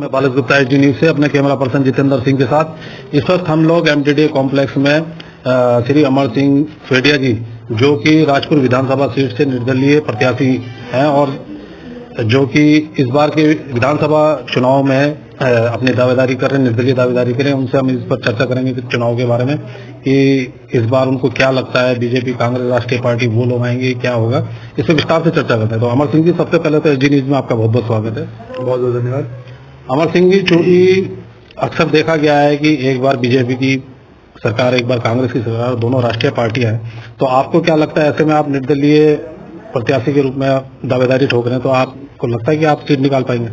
मैं बालिश Gupta HD news से अपने कैमरा पर्सन जितेंद्र सिंह के साथ। इस वक्त हम लोग एमटीडीए कॉम्प्लेक्स में श्री अमर सिंह फेडिया जी, जो कि राजपुर विधानसभा सीट से निर्दलीय प्रत्याशी हैं और जो कि इस बार के विधानसभा चुनाव में अपनी दावेदारी कर रहे हैं, निर्दलीय दावेदारी करें, उनसे हम इस पर चर्चा करेंगे कि चुनाव के बारे में कि इस बार उनको क्या लगता है, बीजेपी, कांग्रेस, राष्ट्रीय पार्टी वो लोग आएंगे, क्या होगा, इस पर विस्तार से चर्चा करते हैं। तो अमर सिंह जी, सबसे पहले तो एचडी न्यूज में आपका बहुत बहुत स्वागत है। बहुत बहुत धन्यवाद। अमर सिंह जी, चूंकि अक्सर देखा गया है कि एक बार बीजेपी की सरकार, एक बार कांग्रेस की सरकार, दोनों राष्ट्रीय पार्टियां हैं, तो आपको क्या लगता है, ऐसे में आप निर्दलीय प्रत्याशी के रूप में दावेदारी ठोक रहे हैं, तो आपको लगता है कि आप सीट निकाल पाएंगे?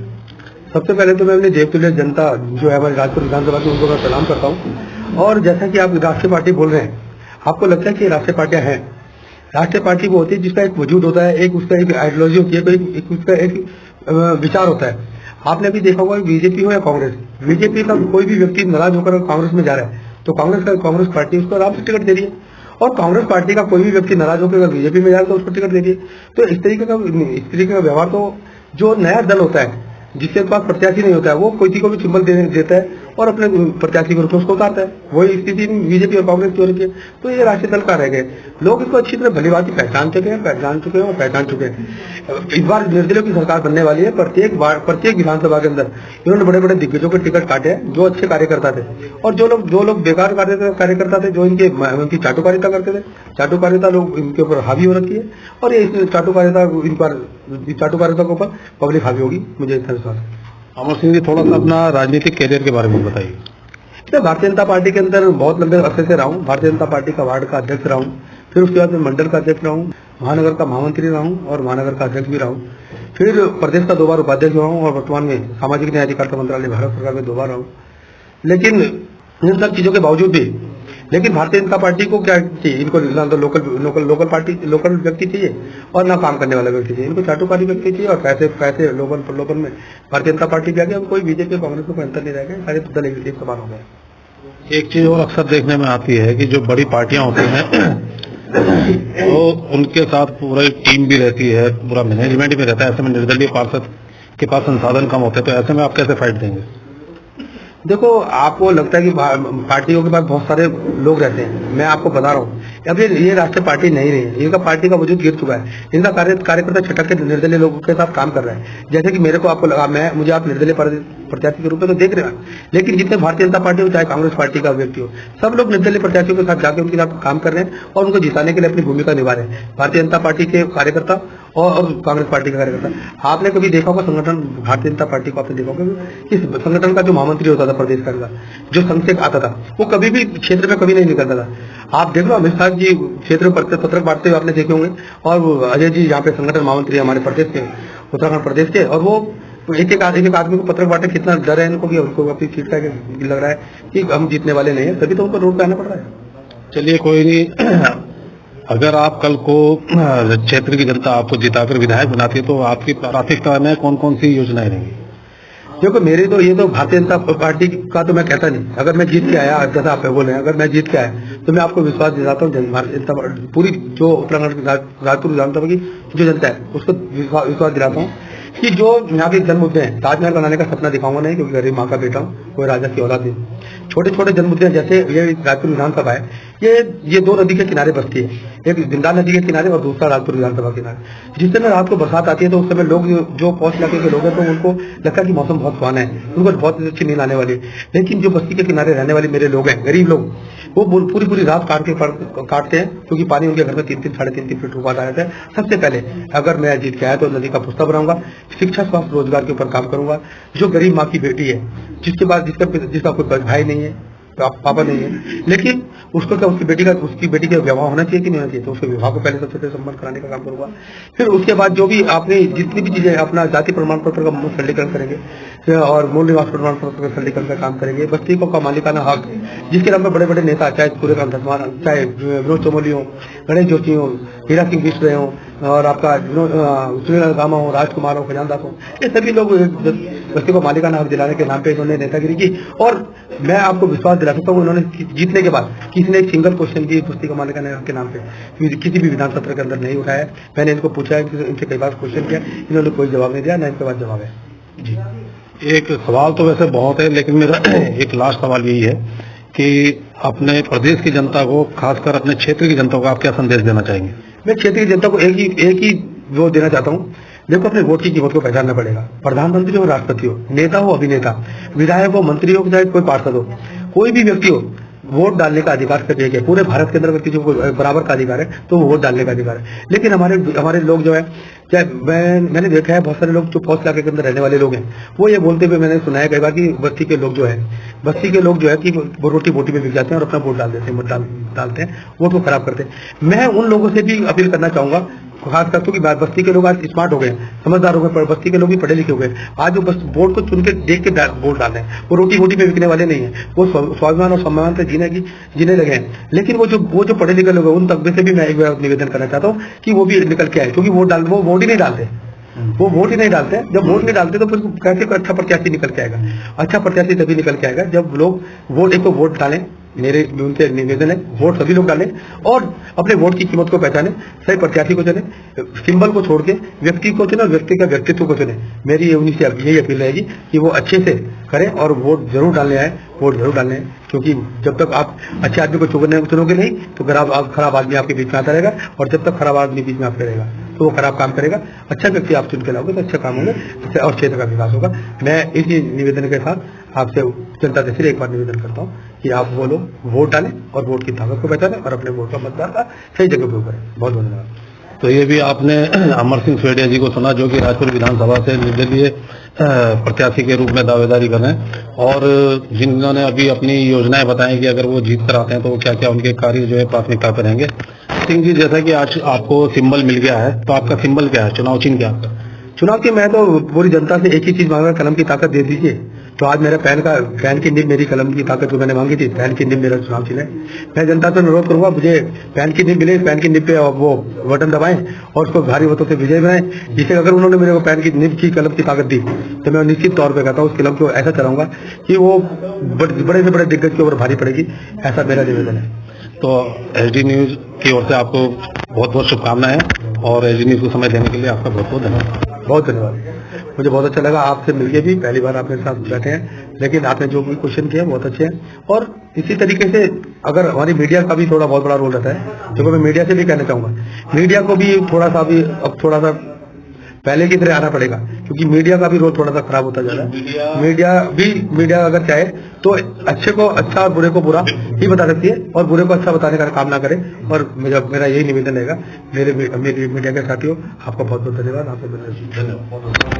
सबसे पहले तो मैं अपनी देवतुल्य जनता जो है हमारी राजपुर विधानसभा की, उनको मैं प्रणाम करता हूँ। और जैसा कि आप राष्ट्रीय पार्टी बोल रहे हैं, आपको लगता है कि राष्ट्रीय पार्टियां हैं। राष्ट्रीय पार्टी वो होती है जिसका एक वजूद होता है, एक उसका एक आइडियोलॉजी होती है, उसका एक विचार होता है। आपने भी देखा होगा, बीजेपी हो या कांग्रेस, बीजेपी का कोई भी व्यक्ति नाराज होकर कांग्रेस में जा रहा है तो कांग्रेस पार्टी उसको आराम से टिकट दे रही है, और कांग्रेस पार्टी का कोई भी व्यक्ति नाराज होकर अगर बीजेपी में जाए तो उसको टिकट दे रही है। तो इस तरीके का व्यवहार, तो जो नया दल होता है जिसके पास प्रत्याशी नहीं होता है, वो किसी को भी सिंबल देता है और अपने प्रत्याशी के रूप में उसको उतारता है। वही स्थिति बीजेपी और कांग्रेस की हो रही है। तो ये राष्ट्रीय दल का रह गए, लोग इसको अच्छी तरह भलीभांति पहचान चुके हैं। इस बार निर्दलीय की सरकार बनने वाली है। प्रत्येक विधानसभा के अंदर इन्होंने बड़े बड़े दिग्गजों के टिकट काटे हैं, जो अच्छे कार्यकर्ता थे, और जो लोग बेकार कार्यकर्ता थे, जो इनकी चाटुकारिता करते थे, चाटुकारिता लोग इनके ऊपर हावी हो रखी है, और ये चाटुकारिता के ऊपर पब्लिक हावी होगी, मुझे इतना विश्वास है। अमर सिंह जी, थोड़ा सा अपना राजनीतिक कैरियर के बारे में बताइए। भारतीय जनता पार्टी के अंदर बहुत लंबे अरसे से रहा हूँ। भारतीय जनता पार्टी का वार्ड का अध्यक्ष रहा हूँ, फिर उसके बाद मैं मंडल का अध्यक्ष रहा हूँ, महानगर का महामंत्री रहा हूँ और महानगर का अध्यक्ष भी रहा हूँ, फिर प्रदेश का 2 बार उपाध्यक्ष हुआ हूँ, और वर्तमान में सामाजिक न्याय अधिकारिता मंत्रालय भारत सरकार में 2 बार रहा हूँ। लेकिन इन सब चीजों के बावजूद भी भारतीय जनता पार्टी को क्या चाहिए, इनको लोकल व्यक्ति चाहिए और ना काम करने वाला व्यक्ति चाहिए। इनको चाटुकारी व्यक्ति चाहिए और पैसे लोकल में भारतीय जनता पार्टी के आगे कोई बीजेपी कांग्रेस को अंतर नहीं रहेगा, सारे दल एक समान हो गए। एक चीज और अक्सर देखने में आती है कि जो बड़ी पार्टियां होती हैं तो उनके साथ पूरी टीम भी रहती है, पूरा मैनेजमेंट भी रहता है। ऐसे में निर्दलीय पार्षद के पास संसाधन कम होते हैं, तो ऐसे में आप कैसे फाइट देंगे? देखो, आपको लगता है कि पार्टियों के पास बहुत सारे लोग रहते हैं, मैं आपको बता रहा हूँ, अब ये राष्ट्रीय पार्टी नहीं रही है। इनका पार्टी का वजूद गिर चुका है। इनका कार्यकर्ता छटक के निर्दलीय लोगों के साथ काम कर रहा है। जैसे कि मेरे को आपको लगा, मुझे आप निर्दलीय प्रत्याशी के रूप में तो देख रहे हैं, लेकिन जितने भारतीय जनता पार्टी हो चाहे कांग्रेस पार्टी का व्यक्ति हो, सब लोग निर्दलीय प्रत्याशियों के साथ जाकर उनके साथ काम कर रहे हैं और उनको जिताने के लिए अपनी भूमिका निभा रहे हैं, भारतीय जनता पार्टी के कार्यकर्ता और कांग्रेस पार्टी का कार्यकर्ता। आपने कभी देखा होगा संगठन, भारतीय जनता पार्टी को आपने देखा होगा कि संगठन का जो महामंत्री होता था प्रदेश का, जो संघ से आता था, वो कभी भी क्षेत्र में कभी नहीं निकलता था। आप देख लो, अमित शाह जी क्षेत्र में पत्रक बांटते हुए आपने देखे होंगे, और अजय जी यहाँ पे संगठन महामंत्री हमारे प्रदेश के, उत्तराखंड प्रदेश के, और वो एक आदमी को पत्रक बांटे, कितना डर है इनको कि उनको अपनी सीट का लग रहा है कि हम जीतने वाले नहीं है, तभी तो उनको रोड पे आना पड़ रहा है। चलिए, कोई नहीं। अगर आप कल को क्षेत्र की जनता आपको जिताकर विधायक बनाती है तो आपकी प्राथमिकता में कौन कौन सी योजनाएं रहेंगी? देखो, मेरी तो ये तो भारतीय जनता पार्टी का तो मैं कहता नहीं। अगर मैं जीत के आया, जैसा आप बोल रहे हैं, अगर मैं जीत के आया तो मैं आपको विश्वास दिलाता हूँ, भारतीय जनता पूरी जो उत्तराखंड राजपुर विधानसभा की जो जनता है उसको विश्वास दिलाता हूँ कि जो यहाँ के जन मुद्दे हैं, ताजमहल बनाने का सपना दिखाऊंगा नहीं, क्योंकि गरीब माँ का बेटा हूँ, कोई राजा की औलाद नहीं। छोटे छोटे जन मुद्दे हैं, जैसे ये राजपुर विधानसभा है, ये 2 नदी के किनारे बसती है, एक जिंदा नदी के किनारे और दूसरा राजपुर विधानसभा के किनारे। जिस समय रात को बरसात आती है तो उस समय लोग जो पौष इलाके के लोग हैं, तो उनको लगता है कि मौसम बहुत सुहाना है, उनको बहुत अच्छी नींद आने वाली है। लेकिन जो बस्ती के किनारे रहने वाले मेरे लोग हैं, गरीब लोग, वो पूरी रात काटते हैं, क्योंकि पानी उनके घर में 3-3 साढ़े 3 फीट ऊपर आ जाता है। सबसे पहले अगर मैं जीत के आया तो नदी का पुस्ता बनाऊंगा, शिक्षा, स्वास्थ्य, रोजगार के ऊपर काम करूंगा। जो गरीब माँ की बेटी है, जिसका कोई भाई नहीं है, पापा नहीं है, लेकिन उसको क्या उसकी बेटी का विवाह होना चाहिए कि नहीं होना चाहिए, तो उसके विवाह को पहले सबसे पहले सम्मान कराने का काम करूंगा। फिर उसके बाद जो भी आपने जितनी भी चीजें, अपना जाति प्रमाण पत्र का सरलीकरण करेंगे और मूल निवास प्रमाण पत्र का सरलीकरण का काम करेंगे। बस्ती को का मालिकाना हक, जिसके नाम पर बड़े बड़े नेता, चाहे सूर्यकांत धस्मान, चाहे विनोद चमोली हो, गणेश जोशी हो, हीरा सिंह बिश्रे हो, और आपका सुनील गामा हो, राजकुमार हो, खजानदास हो, ये सभी लोग बस्ती को मालिकाना हक दिलाने के नाम पे इन्होंने नेतागिरी की। और मैं आपको विश्वास दिला सकता हूँ, उन्होंने जीतने के बाद किसी ने एक सिंगल क्वेश्चन की बस्ती को मालिकाना हक के नाम पे किसी भी विधान सत्र के अंदर नहीं उठाया। मैंने इनको पूछा है, इनसे कई बार क्वेश्चन किया, इन्होंने कोई जवाब नहीं दिया, न इनके पास जवाब है। जी, एक सवाल तो वैसे बहुत है, लेकिन मेरा एक लास्ट सवाल यही है कि अपने प्रदेश की जनता को, खासकर अपने क्षेत्र की जनता को आप क्या संदेश देना चाहेंगे? मैं क्षेत्र की जनता को एक ही वो देना चाहता हूँ। देखो, अपने वोट की कीमत को पहचानना पड़ेगा। प्रधानमंत्री हो, राष्ट्रपति हो, नेता हो, अभिनेता, विधायक हो, मंत्री हो, चाहे कोई पार्षद हो, कोई भी व्यक्ति हो, वोट डालने का अधिकार करके पूरे भारत के अंदर व्यक्ति जो बराबर का अधिकार है, तो वो वोट डालने का अधिकार है। लेकिन हमारे लोग जो है, चाहे मैंने देखा है बहुत सारे लोग जो पौष इलाके के अंदर रहने वाले लोग हैं, वो ये बोलते हुए मैंने सुना है कई बार कि बस्ती के लोग जो है कि वो रोटी बोटी में बिक जाते हैं और अपना वोट डाल देते हैं, डालते हैं, वोट को खराब करते हैं। मैं उन लोगों से भी अपील करना चाहूंगा, खासकर क्योंकि बस्ती के लोग आज स्मार्ट हो गए, समझदार हो गए, बस्ती के लोग भी पढ़े लिखे हो गए। आज जो बस वोट को चुन के देख के वोट डाल रहे हैं, वो रोटी वोटी पे बिकने वाले नहीं है, वो स्वाभिमान और सम्मान से जीने लगे हैं। लेकिन वो जो पढ़े लिखे लोग हैं, उन तबके से भी मैं एक बार निवेदन करना चाहता हूँ कि वो भी निकल के आए, क्योंकि वो वोट ही नहीं डालते। वो वोट ही नहीं डालते। जब वोट नहीं डालते तो फिर कैसे कोई अच्छा प्रत्याशी निकल के आएगा? अच्छा प्रत्याशी तभी निकल के आएगा जब लोग एक तो वोट डालें। मेरे उनसे निवेदन है, वोट सभी लोग डालें और अपने वोट की कीमत को पहचाने, सही प्रत्याशी को चुने, सिंबल को छोड़ के व्यक्ति को चुने और व्यक्ति का व्यक्तित्व को चुने। मेरी उन्हीं से यही अपील रहेगी कि वो अच्छे से करें और वोट जरूर डालने आए, वोट जरूर डालने आए, क्योंकि जब तक आप अच्छे आदमी को चुनोगे नहीं तो खराब आदमी आपके बीच में आता रहेगा, और जब तक खराब आदमी बीच में आपके रहेगा तो वो खराब काम करेगा। अच्छा व्यक्ति आप चुन के लाओगे तो अच्छा काम होगा और क्षेत्र का विकास होगा। मैं इसी निवेदन के साथ आपसे जनता से फिर एक बार निवेदन करता हूँ कि आप वो लोग वोट डालें और वोट की ताकत को पहचानें और अपने वोट का मतदान का सही जगह उपयोग करें। बहुत बहुत धन्यवाद। तो ये भी आपने अमर सिंह सुवेडिया जी को सुना, जो कि राजपुर विधानसभा से निर्दलीय प्रत्याशी के रूप में दावेदारी कर रहे हैं, और जिन्होंने अभी अपनी योजनाएं बताई कि अगर वो जीत कर आते हैं तो क्या क्या उनके कार्य जो है प्राथमिकता पर रहेंगे। सिंह जी, जैसा कि आज आपको सिंबल मिल गया है, तो आपका सिंबल क्या है, चुनाव चिन्ह क्या है आपका? चुनाव की मैं तो पूरी जनता से एक ही चीज मांगा, कलम की ताकत दे दीजिए। तो आज मेरा पैन की निब मेरी कलम की ताकत जो मैंने मांगी थी, पैन की निब मेरा चुनाव चिन्ह है। मैं जनता से अनुरोध करूंगा, मुझे पैन की निब मिले, पैन की निब पे वो बटन दबाएं और उसको भारी मतों से विजय बनाएं। जिसे अगर उन्होंने मेरे को पैन की निब की कलम की ताकत दी तो मैं निश्चित तौर पर कहता हूँ उस कलम को ऐसा चलाऊंगा कि वो बड़े से बड़े दिग्गज के ऊपर भारी पड़ेगी। ऐसा मेरा निवेदन है। तो एचडी न्यूज की ओर से आपको बहुत बहुत शुभकामनाएं, और एचडी न्यूज को समय देने के लिए आपका बहुत बहुत धन्यवाद। बहुत धन्यवाद। मुझे बहुत अच्छा लगा आपसे मिलके भी, पहली बार आप मेरे साथ बैठे हैं, लेकिन आपने जो भी क्वेश्चन किया बहुत अच्छे हैं। और इसी तरीके से अगर हमारी मीडिया का भी थोड़ा बहुत बड़ा रोल रहता है, जो मैं मीडिया से भी कहना चाहूंगा, मीडिया को भी अब थोड़ा सा पहले की तरह आना पड़ेगा, क्योंकि मीडिया का भी रोल थोड़ा सा खराब होता जा रहा है। मीडिया अगर चाहे तो अच्छे को अच्छा और बुरे को बुरा ही बता सकती है, और बुरे को अच्छा बताने का काम ना करे। और मेरा यही निवेदन रहेगा मेरे मीडिया के साथियों, आपका बहुत बहुत धन्यवाद। आपको धन्यवाद।